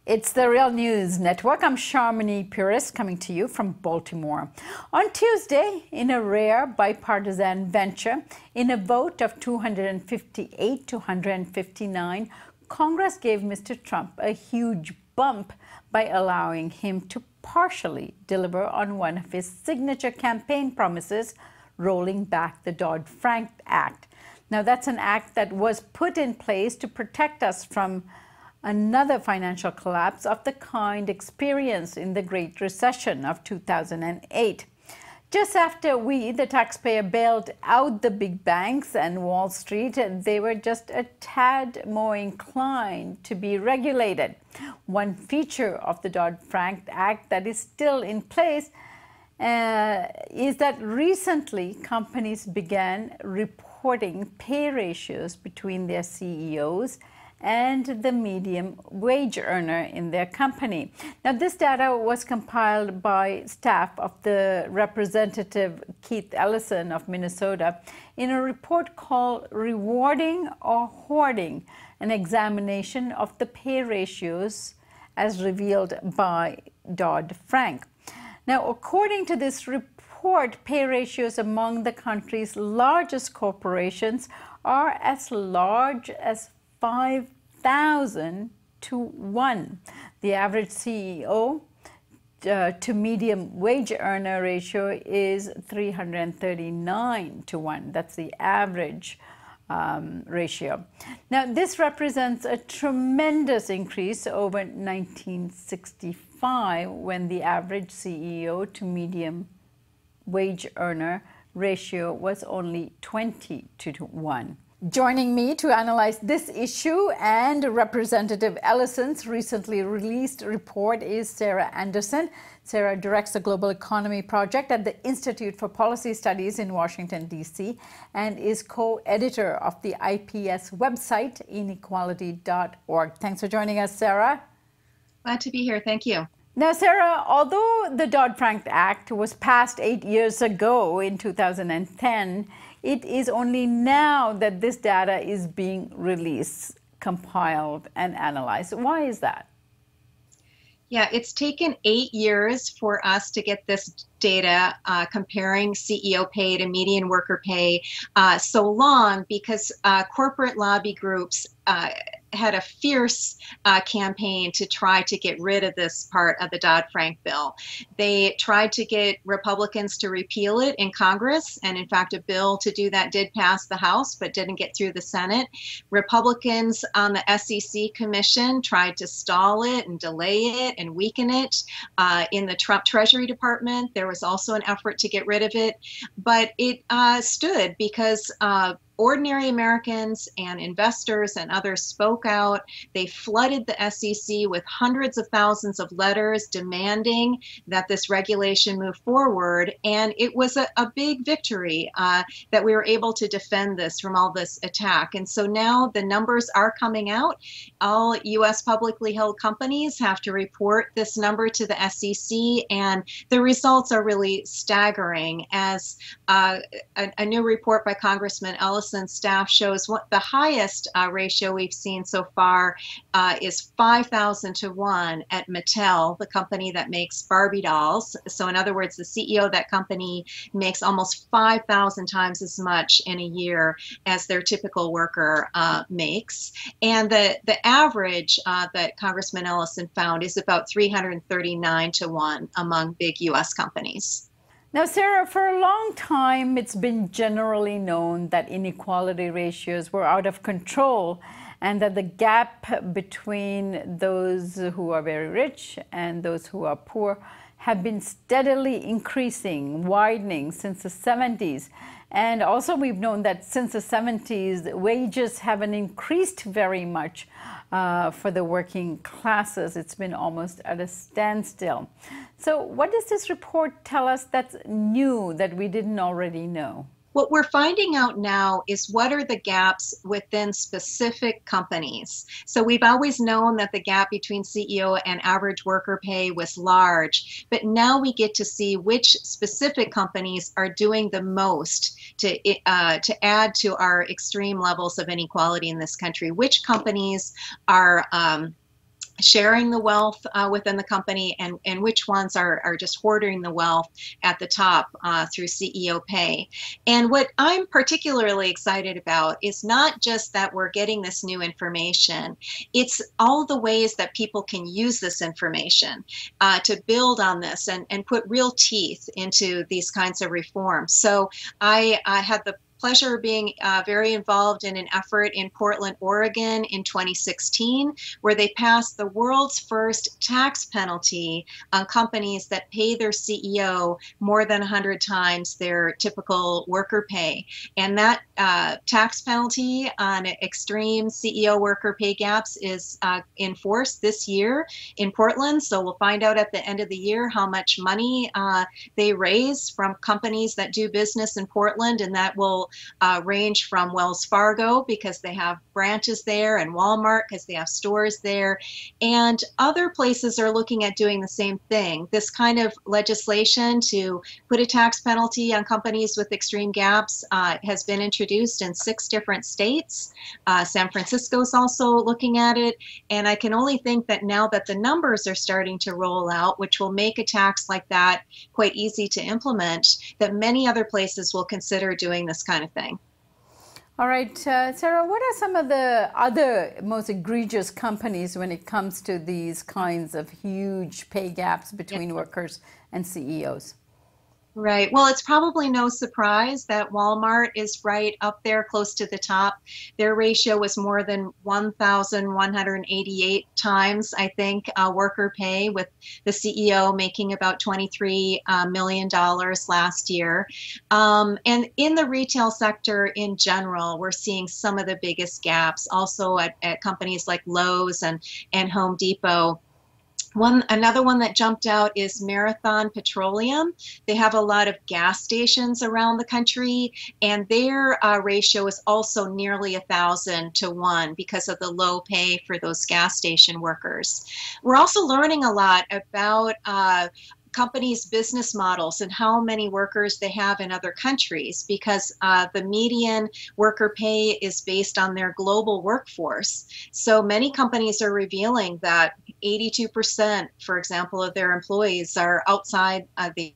It's the Real News Network. I'm Sharmini Puris coming to you from Baltimore. On Tuesday, in a rare bipartisan venture, in a vote of 258 to 159, Congress gave Mr. Trump a huge bump by allowing him to partially deliver on one of his signature campaign promises, rolling back the Dodd-Frank Act. Now, that's an act that was put in place to protect us from another financial collapse of the kind experienced in the Great Recession of 2008. Just after we, the taxpayer, bailed out the big banks and Wall Street, they were just a tad more inclined to be regulated. One feature of the Dodd-Frank Act that is still in place is that recently companies began reporting pay ratios between their CEOs and the median wage earner in their company. Now, this data was compiled by staff of the Representative Keith Ellison of Minnesota in a report called Rewarding or Hoarding, an examination of the pay ratios as revealed by Dodd-Frank. Now, according to this report, pay ratios among the country's largest corporations are as large as 5,000 to 1. The average CEO to medium wage earner ratio is 339 to 1. That's the average ratio. Now, this represents a tremendous increase over 1965, when the average CEO to medium wage earner ratio was only 20 to 1. Joining me to analyze this issue and Representative Ellison's recently released report is Sarah Anderson. Sarah directs the Global Economy Project at the Institute for Policy Studies in Washington, D.C., and is co-editor of the IPS website, inequality.org. Thanks for joining us, Sarah. Glad to be here. Thank you. Now, Sarah, although the Dodd-Frank Act was passed 8 years ago in 2010, it is only now that this data is being released, compiled, and analyzed. Why is that? Yeah, it's taken 8 years for us to get this data comparing CEO pay to median worker pay so long because corporate lobby groups had a fierce campaign to try to get rid of this part of the Dodd-Frank bill. They tried to get Republicans to repeal it in Congress, and in fact a bill to do that did pass the House but didn't get through the Senate. Republicans on the SEC Commission tried to stall it and delay it and weaken it. In the Trump Treasury Department, there was also an effort to get rid of it, but it stood because ordinary Americans and investors and others spoke out. They flooded the SEC with hundreds of thousands of letters demanding that this regulation move forward. And it was a big victory that we were able to defend this from all this attack. And so now the numbers are coming out. All U.S. publicly held companies have to report this number to the SEC, and the results are really staggering. As a new report by Congressman Ellison staff shows, what the highest ratio we've seen so far is 5,000 to 1 at Mattel, the company that makes Barbie dolls. So in other words, the CEO of that company makes almost 5,000 times as much in a year as their typical worker makes. And the average that Congressman Ellison found is about 339 to 1 among big U.S. companies. Now, Sarah, for a long time, it's been generally known that inequality ratios were out of control and that the gap between those who are very rich and those who are poor have been steadily increasing, widening since the 70s. And also, we've known that since the 70s, wages haven't increased very much for the working classes. It's been almost at a standstill. So what does this report tell us that's new that we didn't already know? What we're finding out now is what are the gaps within specific companies. So we've always known that the gap between CEO and average worker pay was large, but now we get to see which specific companies are doing the most to add to our extreme levels of inequality in this country. Which companies are sharing the wealth within the company, and which ones are just hoarding the wealth at the top through CEO pay. And what I'm particularly excited about is not just that we're getting this new information, it's all the ways that people can use this information to build on this and put real teeth into these kinds of reforms. So I had the pleasure of being very involved in an effort in Portland, Oregon in 2016, where they passed the world's first tax penalty on companies that pay their CEO more than 100 times their typical worker pay. And that tax penalty on extreme CEO worker pay gaps is in force this year in Portland. So we'll find out at the end of the year how much money they raise from companies that do business in Portland, and that will range from Wells Fargo because they have branches there, and Walmart because they have stores there, and other places are looking at doing the same thing. This kind of legislation to put a tax penalty on companies with extreme gaps has been introduced in 6 different states. San Francisco is also looking at it, and I can only think that now that the numbers are starting to roll out, which will make a tax like that quite easy to implement, that many other places will consider doing this kind of thing. All right, Sarah, what are some of the other most egregious companies when it comes to these kinds of huge pay gaps between workers and CEOs? Right. Well, it's probably no surprise that Walmart is right up there close to the top. Their ratio was more than 1,188 times, I think, worker pay, with the CEO making about $23 million last year. And in the retail sector in general, we're seeing some of the biggest gaps also at companies like Lowe's and Home Depot. Another one that jumped out is Marathon Petroleum. They have a lot of gas stations around the country, and their ratio is also nearly 1,000 to 1 because of the low pay for those gas station workers. We're also learning a lot about companies' business models and how many workers they have in other countries, because the median worker pay is based on their global workforce. So many companies are revealing that 82%, for example, of their employees are outside of the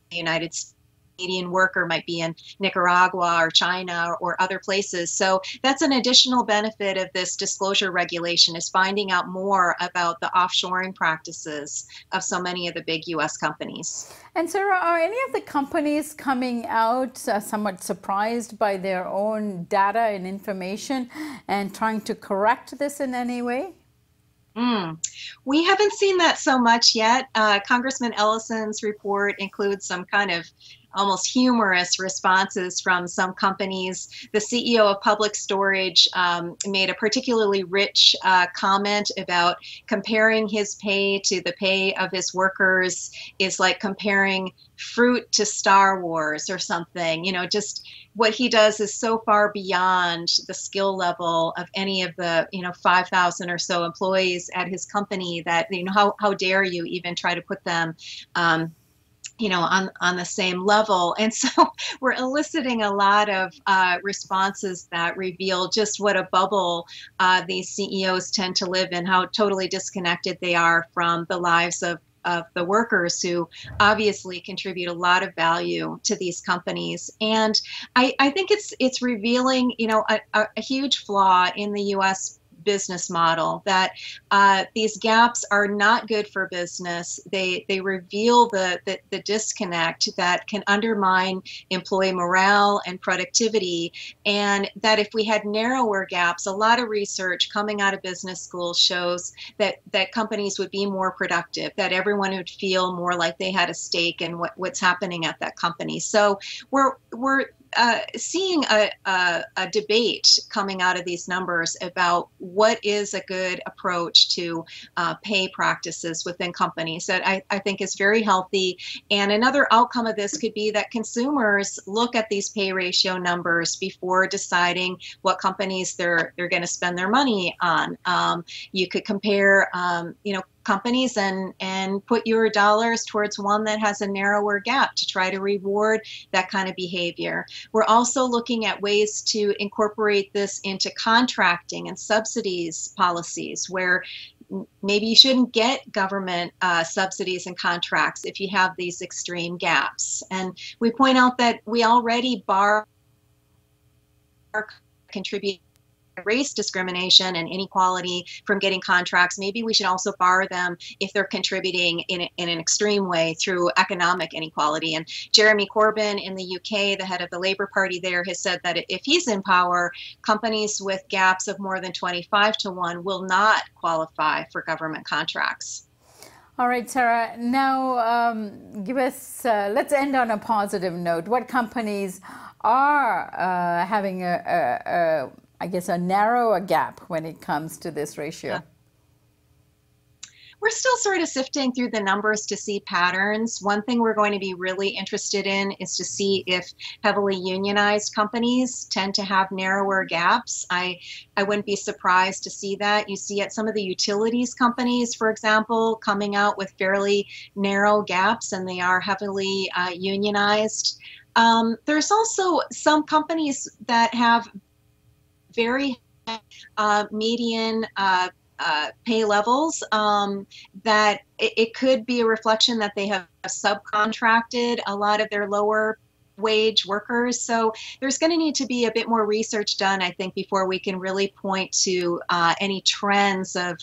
United States. Median worker might be in Nicaragua or China or other places. So that's an additional benefit of this disclosure regulation, is finding out more about the offshoring practices of so many of the big U.S. companies. And Sarah, are any of the companies coming out somewhat surprised by their own data and information and trying to correct this in any way? We haven't seen that so much yet. Congressman Ellison's report includes some kind of almost humorous responses from some companies. The CEO of Public Storage made a particularly rich comment about comparing his pay to the pay of his workers is like comparing fruit to Star Wars or something. You know, just what he does is so far beyond the skill level of any of the 5,000 or so employees at his company that, how dare you even try to put them on the same level. And so we're eliciting a lot of responses that reveal just what a bubble these CEOs tend to live in, how totally disconnected they are from the lives of the workers who obviously contribute a lot of value to these companies. And I think it's revealing, a huge flaw in the U.S. business model, that these gaps are not good for business. They reveal the disconnect that can undermine employee morale and productivity, and that if we had narrower gaps, a lot of research coming out of business school shows that companies would be more productive, that everyone would feel more like they had a stake in what's happening at that company. So we're seeing a debate coming out of these numbers about what is a good approach to pay practices within companies that I think is very healthy. And another outcome of this could be that consumers look at these pay ratio numbers before deciding what companies they're going to spend their money on. You could compare, companies and put your dollars towards one that has a narrower gap to try to reward that kind of behavior. We're also looking at ways to incorporate this into contracting and subsidies policies, where maybe you shouldn't get government subsidies and contracts if you have these extreme gaps. And we point out that we already bar contributing race discrimination and inequality from getting contracts. Maybe we should also bar them if they're contributing in an extreme way through economic inequality. And Jeremy Corbyn in the UK, the head of the Labour Party there, has said that if he's in power, companies with gaps of more than 25 to 1 will not qualify for government contracts. All right, Sarah, now give us, let's end on a positive note. What companies are having I guess, a narrower gap when it comes to this ratio? Yeah. We're still sort of sifting through the numbers to see patterns. One thing we're going to be really interested in is to see if heavily unionized companies tend to have narrower gaps. I wouldn't be surprised to see that. You see at some of the utilities companies, for example, coming out with fairly narrow gaps, and they are heavily unionized. There's also some companies that have very median pay levels, that it could be a reflection that they have subcontracted a lot of their lower wage workers. So there's going to need to be a bit more research done, I think, before we can really point to any trends of,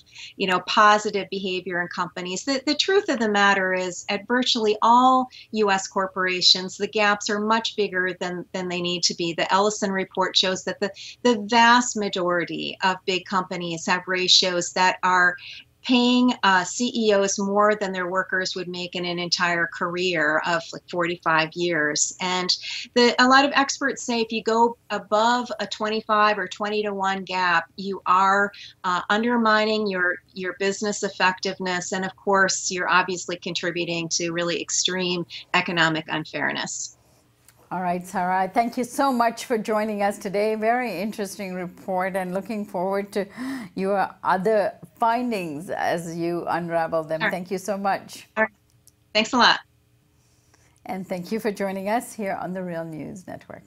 positive behavior in companies. The truth of the matter is, at virtually all U.S. corporations, the gaps are much bigger than they need to be. The Ellison report shows that the vast majority of big companies have ratios that are paying CEOs more than their workers would make in an entire career of like 45 years. And a lot of experts say if you go above a 25 or 20 to 1 gap, you are undermining your business effectiveness. And of course, you're obviously contributing to really extreme economic unfairness. All right, Sarah, thank you so much for joining us today. Very interesting report, and looking forward to your other findings as you unravel them. Right. Thank you so much. All right. Thanks a lot. And thank you for joining us here on the Real News Network.